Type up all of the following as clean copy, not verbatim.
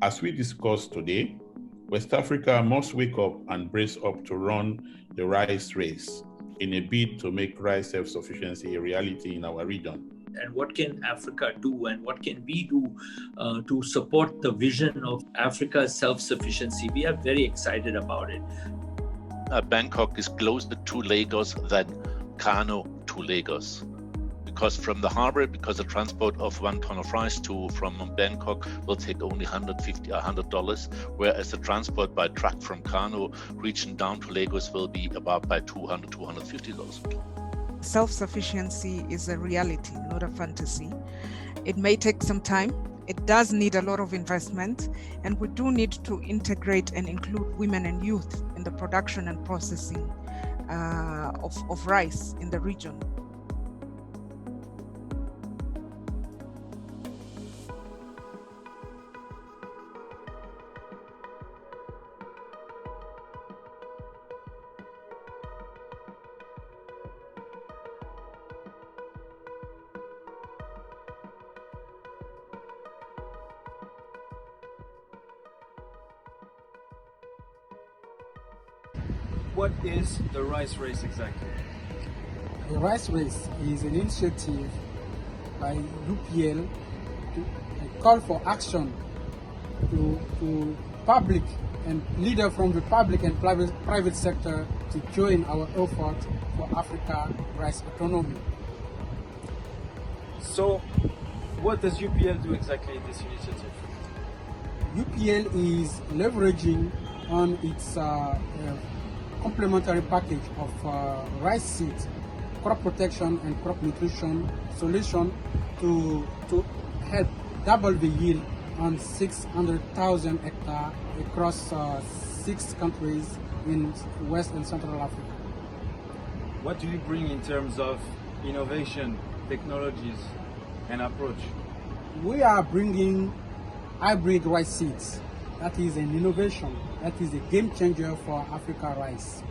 As we discussed today, West Africa must wake up and brace up to run the rice race in a bid to make rice self-sufficiency a reality in our region. And what can Africa do, and what can we do to support the vision of Africa's self-sufficiency? We are very excited about it. Bangkok is closer to Lagos than Kano to Lagos. Because from the harbor, because the transport of 1 ton of rice from Bangkok will take only $150 or $100, whereas the transport by truck from Kano region down to Lagos will be about by $200, $250. Self-sufficiency is a reality, not a fantasy. It may take some time. It does need a lot of investment, and we do need to integrate and include women and youth in the production and processing of rice in the region. What is the rice race exactly? The rice race is an initiative by UPL to call for action to public and leaders from the public and private sector to join our effort for Africa rice autonomy. So, what does UPL do exactly in this initiative? UPL is leveraging on its complementary package of rice seeds, crop protection and crop nutrition solution to help double the yield on 600,000 hectares across 6 countries in West and Central Africa. What do you bring in terms of innovation, technologies and approach? We are bringing hybrid rice seeds. That is an innovation. That is a game changer for Africa rice.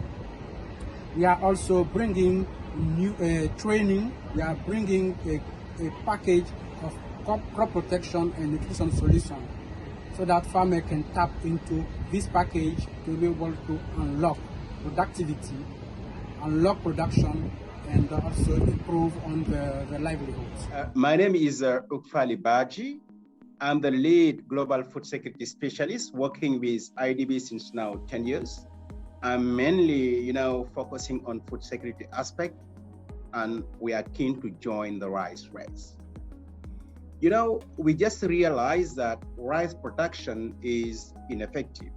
We are also bringing new training. We are bringing a package of crop protection and nutrition solution so that farmers can tap into this package to be able to unlock productivity, unlock production, and also improve on the livelihoods. My name is OUGFALY BADJI. I'm the lead global food security specialist working with IDB since now 10 years. I'm mainly, focusing on food security aspect, and we are keen to join the rice race. We just realized that rice production is ineffective,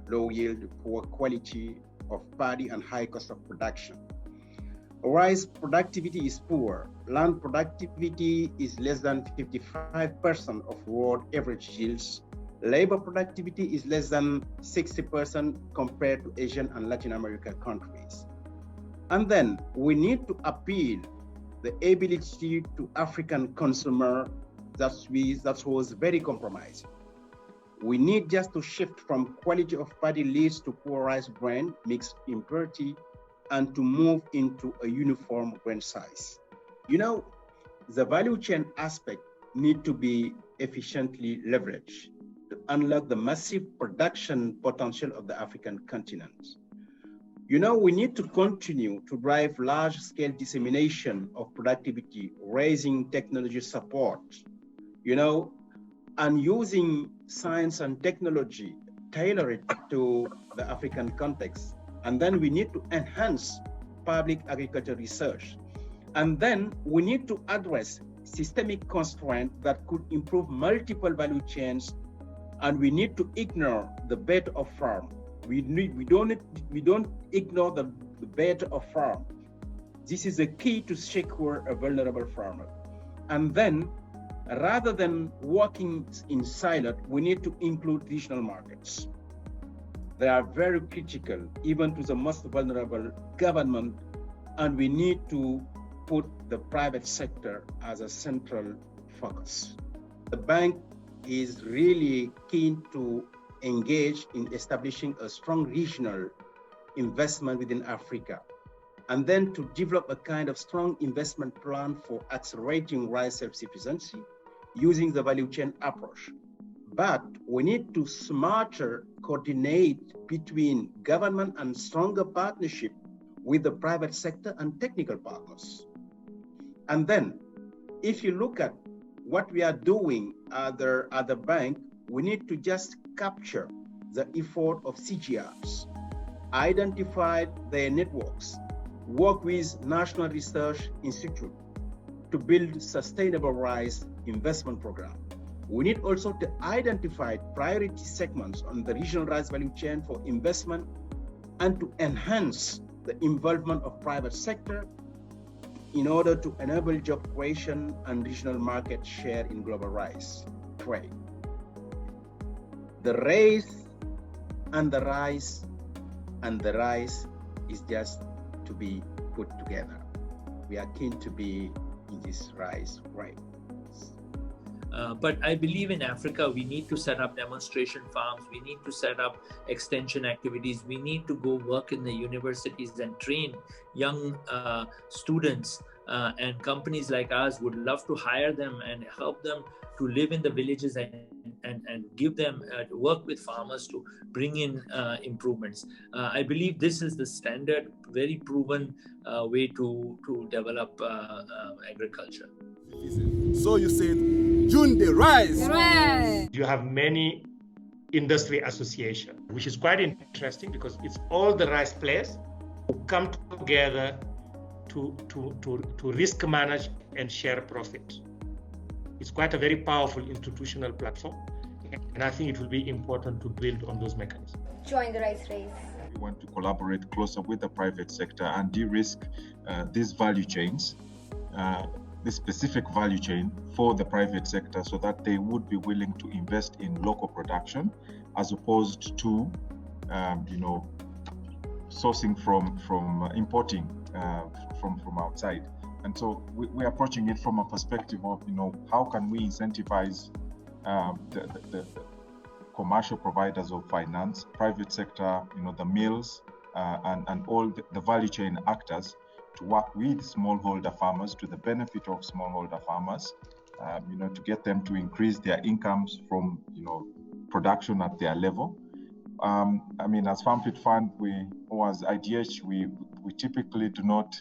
low yield, poor quality of paddy, and high cost of production. Rice productivity is poor. Land productivity is less than 55% of world average yields. Labor productivity is less than 60% compared to Asian and Latin American countries. And then we need to appeal the ability to African consumer that was very compromising. We need just to shift from quality of paddy leads to poor rice bran, mixed impurity, and to move into a uniform grain size. The value chain aspect need to be efficiently leveraged to unlock the massive production potential of the African continent. We need to continue to drive large-scale dissemination of productivity, raising technology support, and using science and technology tailored to the African context. And then we need to enhance public agriculture research. And then we need to address systemic constraints that could improve multiple value chains. And we need to ignore the bet of farm. We don't ignore the bet of farm. This is a key to secure a vulnerable farmer. And then, rather than working in silo, we need to include regional markets. They are very critical, even to the most vulnerable government, and we need to put the private sector as a central focus. The bank is really keen to engage in establishing a strong regional investment within Africa, and then to develop a kind of strong investment plan for accelerating rice self-sufficiency using the value chain approach. but we need to smarter coordinate between government and stronger partnership with the private sector and technical partners. And then, if you look at what we are doing at the bank, we need to just capture the effort of CGRs, identify their networks, work with National Research Institute to build sustainable rice investment program. We need also to identify priority segments on the regional rice value chain for investment and to enhance the involvement of private sector in order to enable job creation and regional market share in global rice trade. The race and the rice is just to be put together. We are keen to be in this rice race. But I believe in Africa, we need to set up demonstration farms. We need to set up extension activities. We need to go work in the universities and train young students. And companies like ours would love to hire them and help them to live in the villages and give them work with farmers to bring in improvements. I believe this is the standard, very proven way to develop agriculture. So you said, June the rice. Right. You have many industry associations, which is quite interesting because it's all the rice players who come together to risk manage and share profit. It's quite a very powerful institutional platform, and I think it will be important to build on those mechanisms. Join the rice race. We want to collaborate closer with the private sector and de-risk these value chains, this specific value chain for the private sector, so that they would be willing to invest in local production as opposed to, sourcing from importing from outside. And so we're approaching it from a perspective of, how can we incentivize the commercial providers of finance, private sector, the mills, and all the value chain actors to work with smallholder farmers to the benefit of smallholder farmers, to get them to increase their incomes from, production at their level. As FarmFit Fund, or as IDH, we typically do not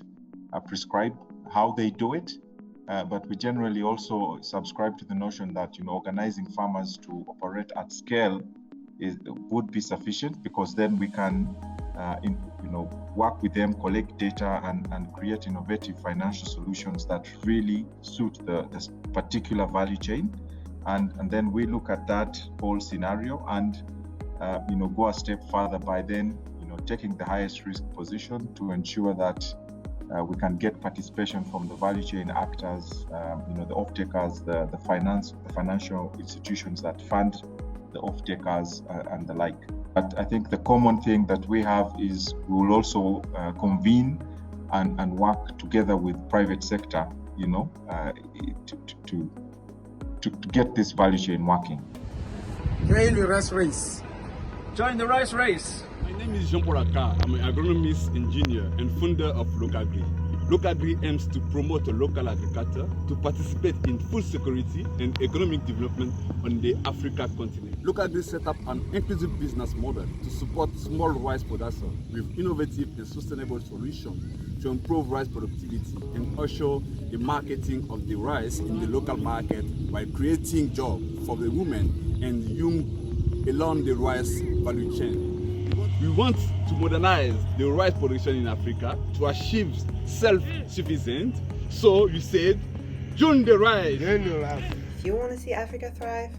prescribe how they do it, but we generally also subscribe to the notion that, organizing farmers to operate at scale would be sufficient, because then we can, work with them, collect data, and create innovative financial solutions that really suit the particular value chain. And then we look at that whole scenario and, go a step further by then, taking the highest risk position to ensure that we can get participation from the value chain actors, the off-takers, the financial institutions that fund the off-takers and the like. But I think the common thing that we have is we will also convene and work together with private sector, to get this value chain working. Join the rice race. Join the rice race. My name is Jean-Paul Aka. I'm an agronomist, engineer, and founder of LOCAGRI. LOCAGRI aims to promote a local agriculture, to participate in food security and economic development on the Africa continent. LOCAGRI set up an inclusive business model to support small rice producers with innovative and sustainable solutions to improve rice productivity and usher the marketing of the rice in the local market by creating jobs for the women and young along the rice value chain. We want to modernize the rice production in Africa to achieve self-sufficiency. So you said, join the rice. If you want to see Africa thrive,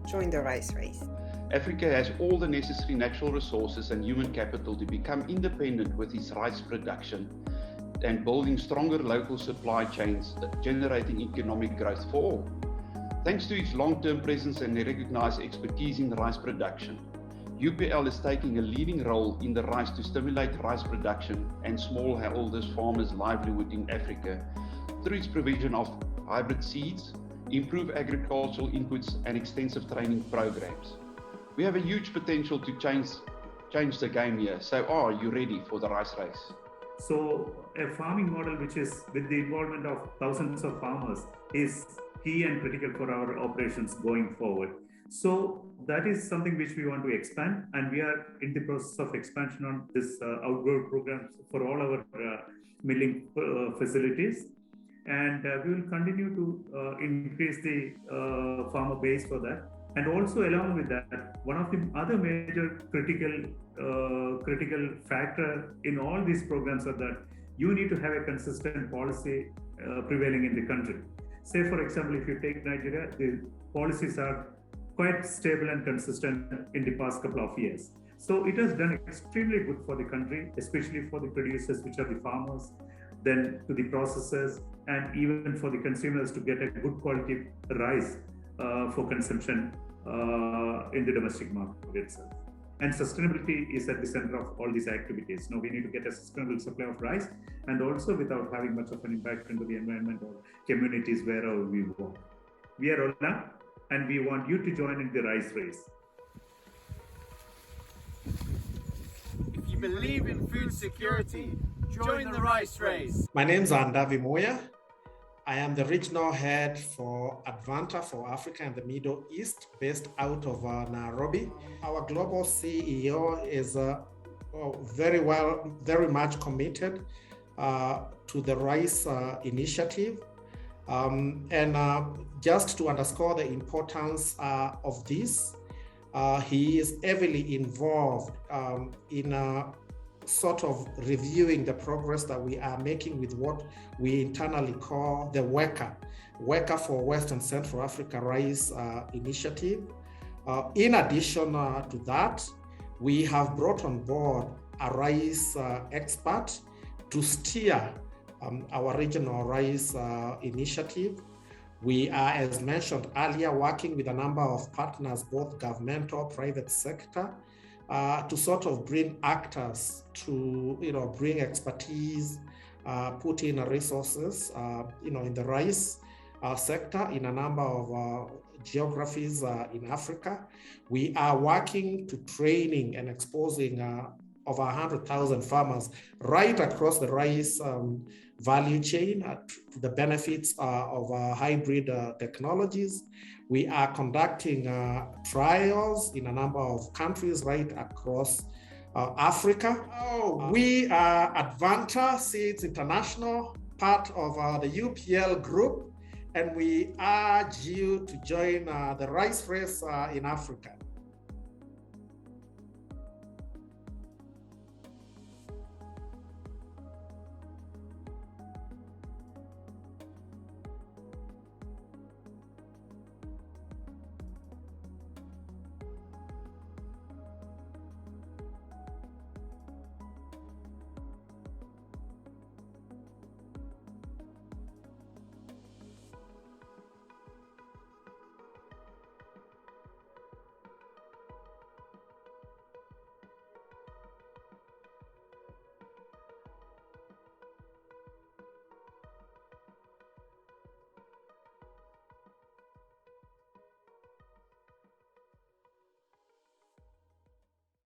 join the rice race. Africa has all the necessary natural resources and human capital to become independent with its rice production and building stronger local supply chains, generating economic growth for all. Thanks to its long-term presence and recognized expertise in rice production, UPL is taking a leading role in the rice to stimulate rice production and smallholders farmers' livelihood in Africa through its provision of hybrid seeds, improved agricultural inputs, and extensive training programs. We have a huge potential to change the game here. So are you ready for the rice race? So a farming model which is with the involvement of thousands of farmers is key and critical for our operations going forward. So that is something which we want to expand, and we are in the process of expansion on this outdoor programs for all our milling facilities. And we will continue to increase the farmer base for that. And also along with that, one of the other major critical factor in all these programs are that you need to have a consistent policy prevailing in the country. Say, for example, if you take Nigeria, the policies are quite stable and consistent in the past couple of years. So it has done extremely good for the country, especially for the producers, which are the farmers, then to the processors, and even for the consumers to get a good quality rice for consumption in the domestic market itself. And sustainability is at the center of all these activities. Now we need to get a sustainable supply of rice, and also without having much of an impact into the environment or communities wherever we work. We are OLAM, and we want you to join in the rice race. If you believe in food security, join the rice race. My name is MUIA. I am the regional head for ADVANTA for Africa and the Middle East, based out of Nairobi. Our global CEO is very much committed to the rice initiative. Just to underscore the importance of this, he is heavily involved in sort of reviewing the progress that we are making with what we internally call the WOLFGANG for West and Central Africa Rice Initiative. In addition to that, we have brought on board a rice expert to steer our regional rice initiative. We are, as mentioned earlier, working with a number of partners, both governmental, private sector, to sort of bring actors to, bring expertise, put in resources, in the rice sector in a number of geographies in Africa. We are working to training and exposing over 100,000 farmers right across the rice value chain to the benefits of hybrid technologies. We are conducting trials in a number of countries right across Africa. We are ADVANTA Seeds International, part of the UPL group, and we urge you to join the rice race in Africa.